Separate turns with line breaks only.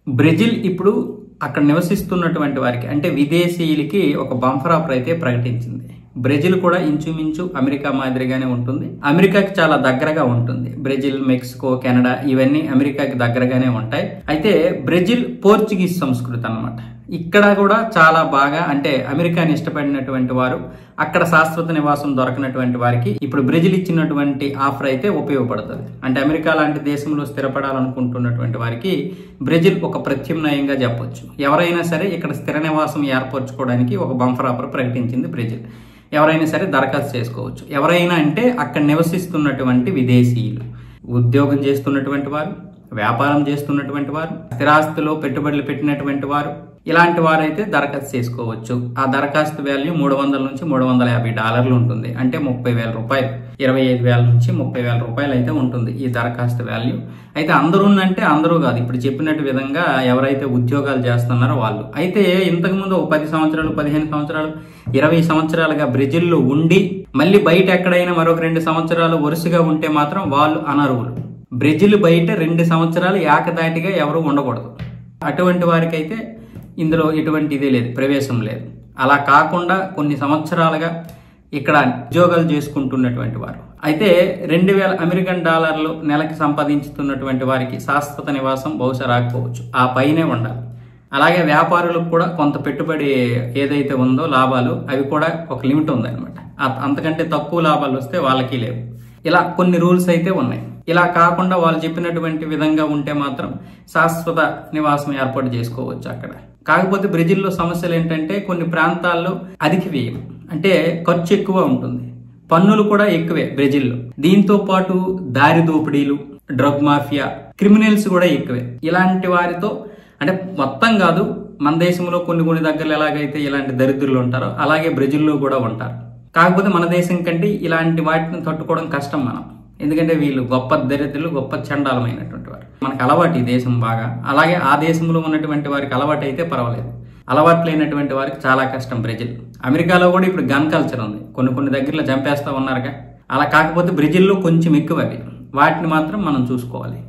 Brazil ఇప్పుడు అక్కడ నివసిస్తున్నటువంటి వారికి అంటే విదేశీయులకి ఒక బంపర్ ఆఫర్ అయితే ప్రకటించింది. బ్రెజిల్ కూడా ఇంచుమించు అమెరికా మాదిరిగానే ఉంటుంది. అమెరికాకి చాలా దగ్గరగా ఉంటుంది. బ్రెజిల్, మెక్సికో, కెనడా ఇవన్నీ అమెరికాకి దగ్గరగానే ఉంటాయి. అయితే బ్రెజిల్ పోర్చుగీస్ సంస్కృతి అన్నమాట. ఇక్కడ కూడా చాలా బాగా అంటే అమెరికాని ఇష్టపడినటువంటి వారు, అక్కడ శాశ్వత నివాసం దొరకనటువంటి వారికి ఇప్పుడు బ్రెజిల్ ఇచ్చినటువంటి ఆఫర్ అయితే ఉపయోగపడుతుంది. అంటే అమెరికా లాంటి దేశంలో స్థిరపడాలనుకుంటున్నటువంటి వారికి బ్రెజిల్ ఒక ప్రత్యామ్నాయంగా చెప్పొచ్చు. ఎవరైనా సరే ఇక్కడ స్థిర నివాసం ఏర్పరచుకోవడానికి ఒక బంపర్ ఆఫర్ ప్రకటించింది బ్రెజిల్. ఎవరైనా సరే దరఖాస్తు చేసుకోవచ్చు. ఎవరైనా అంటే అక్కడ నివసిస్తున్నటువంటి విదేశీయులు, ఉద్యోగం చేస్తున్నటువంటి వారు, వ్యాపారం చేస్తున్నటువంటి వారు, స్థిరాస్తిలో పెట్టుబడులు పెట్టినటువంటి వారు, ఇలాంటి వారైతే దరఖాస్తు చేసుకోవచ్చు. ఆ దరఖాస్తు వాల్యూ $300 నుంచి $350 ఉంటుంది. అంటే 30,000 రూపాయలు, 25,000 నుంచి 30,000 రూపాయలు అయితే ఉంటుంది ఈ దరఖాస్తు వాల్యూ. అయితే అందరూ అంటే అందరూ కాదు, ఇప్పుడు చెప్పినట్టు విధంగా ఎవరైతే ఉద్యోగాలు చేస్తున్నారో వాళ్ళు. అయితే ఇంతకుముందు 10 సంవత్సరాలు, 15 సంవత్సరాలు, 20 సంవత్సరాలుగా బ్రెజిల్లో ఉండి మళ్ళీ బయట ఎక్కడైనా మరొక 2 సంవత్సరాలు వరుసగా ఉంటే మాత్రం వాళ్ళు అనర్హులు. బ్రెజిల్ బయట 2 సంవత్సరాలు ఏకదాటిగా ఎవరు ఉండకూడదు. అటువంటి వారికైతే ఇందులో ఎటువంటి ఇదే లేదు, ప్రవేశం లేదు. అలా కాకుండా కొన్ని సంవత్సరాలుగా ఇక్కడ ఉద్యోగాలు చేసుకుంటున్నటువంటి వారు అయితే $2,000 నెలకి సంపాదించుతున్నటువంటి వారికి శాశ్వత నివాసం బహుశా రాకపోవచ్చు, ఆ పైనే ఉండాలి. అలాగే వ్యాపారులకు కూడా కొంత పెట్టుబడి ఏదైతే ఉందో లాభాలు అవి కూడా ఒక లిమిట్ ఉందన్నమాట. అంతకంటే తక్కువ లాభాలు వస్తే వాళ్ళకి లేవు. ఇలా కొన్ని రూల్స్ అయితే ఉన్నాయి. ఇలా కాకుండా వాళ్ళు చెప్పినటువంటి విధంగా ఉంటే మాత్రం శాశ్వత నివాసం ఏర్పాటు చేసుకోవచ్చు అక్కడ. కాకపోతే బ్రెజిల్లో సమస్యలు ఏంటంటే కొన్ని ప్రాంతాల్లో అధిక వ్యయం అంటే ఖర్చు ఎక్కువ ఉంటుంది, పన్నులు కూడా ఎక్కువే బ్రెజిల్లో. దీంతో పాటు దారి దోపిడీలు, డ్రగ్ మాఫియా, క్రిమినల్స్ కూడా ఎక్కువే. ఇలాంటి వారితో అంటే మొత్తం కాదు, మన దేశంలో కొన్ని దగ్గరలో ఎలాగైతే ఇలాంటి దరిద్రులు ఉంటారో అలాగే బ్రెజిల్లో కూడా ఉంటారు. కాకపోతే మన దేశం కంటే ఇలాంటి వాటిని తట్టుకోవడం కష్టం మనం. ఎందుకంటే వీళ్ళు గొప్ప దరిద్రులు, గొప్ప చండాలమైనటువంటి వారు. మనకు అలవాటు ఈ దేశం బాగా. అలాగే ఆ దేశంలో ఉన్నటువంటి వారికి అలవాటు అయితే పర్వాలేదు, అలవాటు లేనటువంటి వారికి చాలా కష్టం బ్రెజిల్. అమెరికాలో కూడా ఇప్పుడు గన్ కల్చర్ ఉంది, కొన్ని దగ్గరలో చంపేస్తా ఉన్నారుగా. అలా కాకపోతే బ్రెజిల్లో కొంచెం ఎక్కువ అవి, వాటిని మాత్రం మనం చూసుకోవాలి.